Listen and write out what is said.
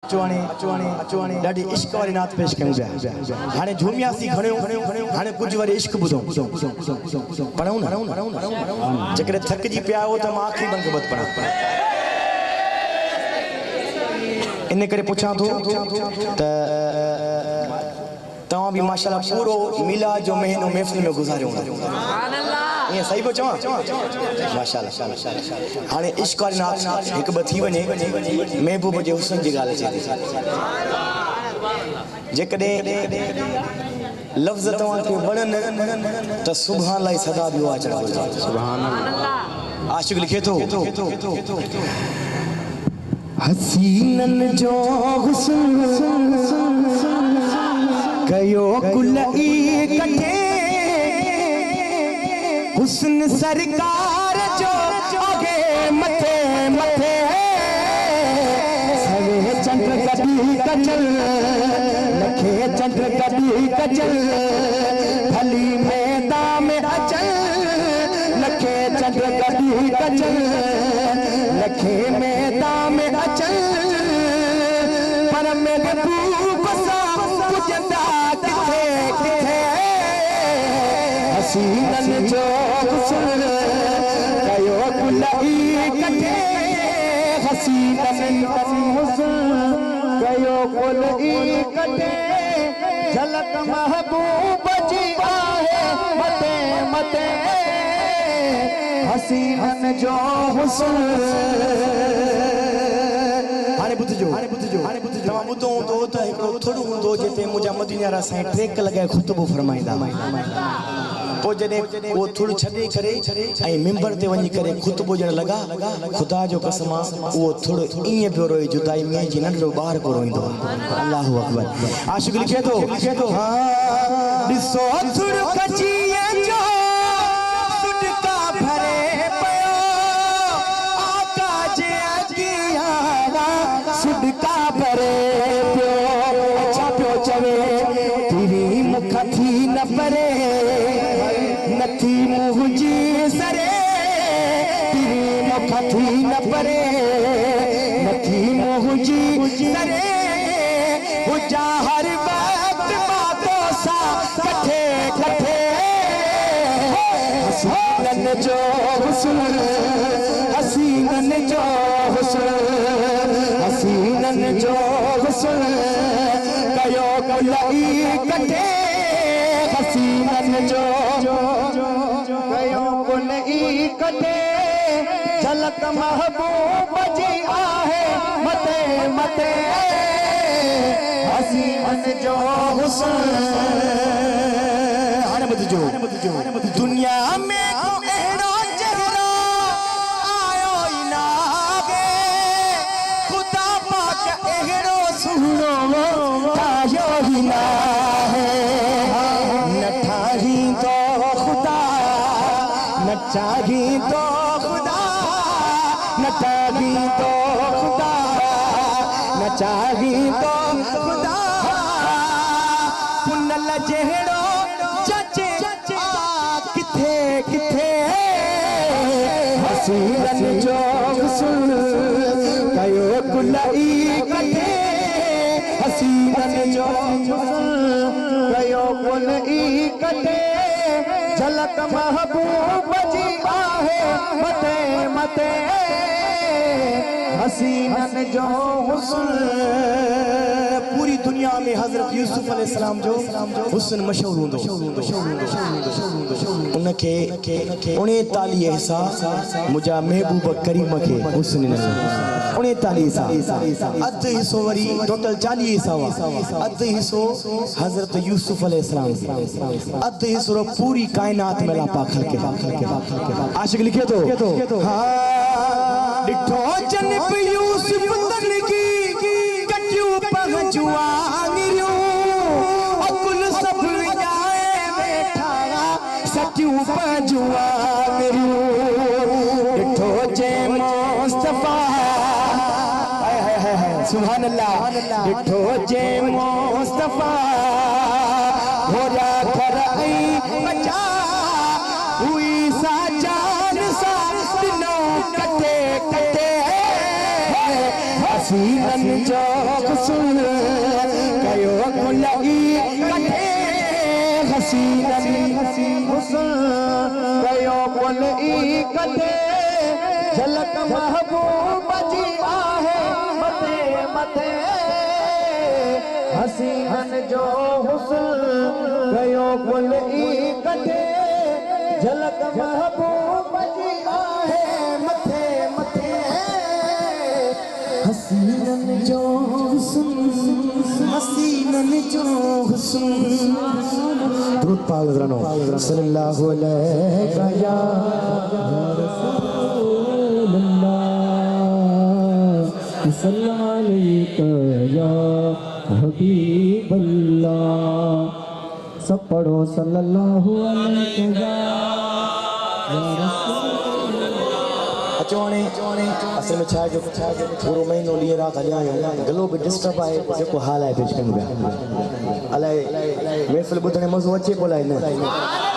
ॾाढी इश्क वारी नात पेश कयूं पिया हाणे झूमियासीं खणियो हाणे कुछ वरी इश्क ॿुधो पढ़ूं न जेकॾहिं थकिजी पिया हो त मां आखिरी बंद बद पढ़ां इन करे पुछां थो त तव्हां भी माशाल्लाह पूरो मिलाद जो महीनो महफ़िल में गुज़ारियो सुभान अल्लाह ये सही बचो माशाल्लाह हाने इश्क वाली नात एक ब थी वने महबूब जे हुस्न जी गाल अचे जेकॾे लफ्ज़ तव्हां के वणन त सुभान अल्लाह सदा दियो अचण सुभान अल्लाह आशिक लिखे थो हसीनन जो हुस्न कयो कुल इकट्ठे हुस्न सरकार जो आगे मथे मथे सवे चंद्र कभी कचल लखे चंद्र कभी कचल भली मैदान में अचल लखे चंद्र कभी कचल लखे मैदान में अचल पर मेरे भूख सा पुजंदा किथे किथे हसीनन जो हुस्न कयो कुल इकट्ठे हसीनन जो हुस्न कयो कुल इकट्ठे झलक महबूब जी आहे मते मते हसीनन जो हुस्न हाणे ॿुधजो तव्हां ॿुधो हूंदो त हिकिड़ो थोरो हूंदो जिते मुंहिंजा मदीना वारा साईं ट्रेक लॻाए ख़ुतबो फरमाईंदा पोइ जॾहिं उहो थोरो छॾे करे ऐं मिंबर ते वञी करे ख़ुतबो ॾियण लॻा ख़ुदा जो कसम आहे उहो थोरो ईअं पियो रोए जुदाई में जीअं नंढड़ो ॿार को रोईंदो अल्लाहु अकबर आशिक़ लिखे थो हा ॾिसो थोरो कचीअ जो सुटका भरे पियो आका जे अॻियां सुटका भरे पियो छा पियो चवे तेरी मुख थी न परे नथी मुंहिंजी सरे तेरी मुख थी न परे नथी मुंहिंजी सरे हुजा हर वक्त बातो सा कठे कठे हसीनन जो हुस्न हसीनन जो हुस्न हसीनन जो हुस्न कयो कुल इकट्ठे हसीनन जो कयो कुल इकट्ठे झलक महबूब जी आहे मते मते हसीनन जो हुस्न हाणे ॿुधजो दुनिया में को अहिड़ो चेहरो आयो ई न आगे खुदा पाक अहिड़ो सुहिणो ठाहियो ई न न ठाहींदो खुदा न चाहींदो खुदा न ठाहींदो खुदा न चाहींदो खुदा पुनल जहिड़ो जचे किथे किथे हसीनन जो हुस्न कयो कुल इकट्ठे हसीनन जो हुस्न कयो कुल इकट्ठे झलक महबूब जी आहे मते मते हसीनन जो हुस्न पूरी दुनिया में हजरत यूसुफ अलैहिस्सलाम जो हुस्न मशहूर हूंदो उनखे 39 हिस्सा मुंहिंजा महबूब करीम खे हुस्न 39 हिस्सा अधु हिस्सो वरी टोटल 40 हिस्सा हुआ अधु हिस्सो हजरत यूसुफ अलैहिस्सलाम अधु हिस्सो पूरी कायनात में अल्लाह पाक खे आशिक़ लिखे थो हाँ डिठो जन्नत यूसुफ तनगी कटियूं पहुंचुआ निरियूं अकुल सब विजाए वेठा सटियूं पहुंचुआ निरियूं डिठो जे मुस्तफा सुभान अल्लाह डिठो जे मुस्तफा होया कर आई बचा हुई सा जान सा दिनों कटे कटे हसीनन जो हुस्न कयो गुलई कटे हसीनन हुस्न कयो गुलई कटे झलक महबूब जी आहे मथे मथे हसीनन जो हुस्न कयो गुलई कटे झलक महबूब जी आहे मथे मथे हसीनन जो हुस्न हसीनन जो हुस्न दुरूद पाक हज़रानो सल्लल्लाहु अलैहि या रसूलल्लाह सल्लल्लाहु अलैहि या हबीबल्लाह सब पढ़ो सल्लल्लाहु अलैहि या अचोने असल में छा जो पूरो महीनो ॾींहुं राति हलिया आहियूं गलो बि डिस्टर्ब आहे जेको हाल आहे पेश कयूं पिया अलाए महफ़िल ॿुधण में मज़ो अचे पोइ अलाए न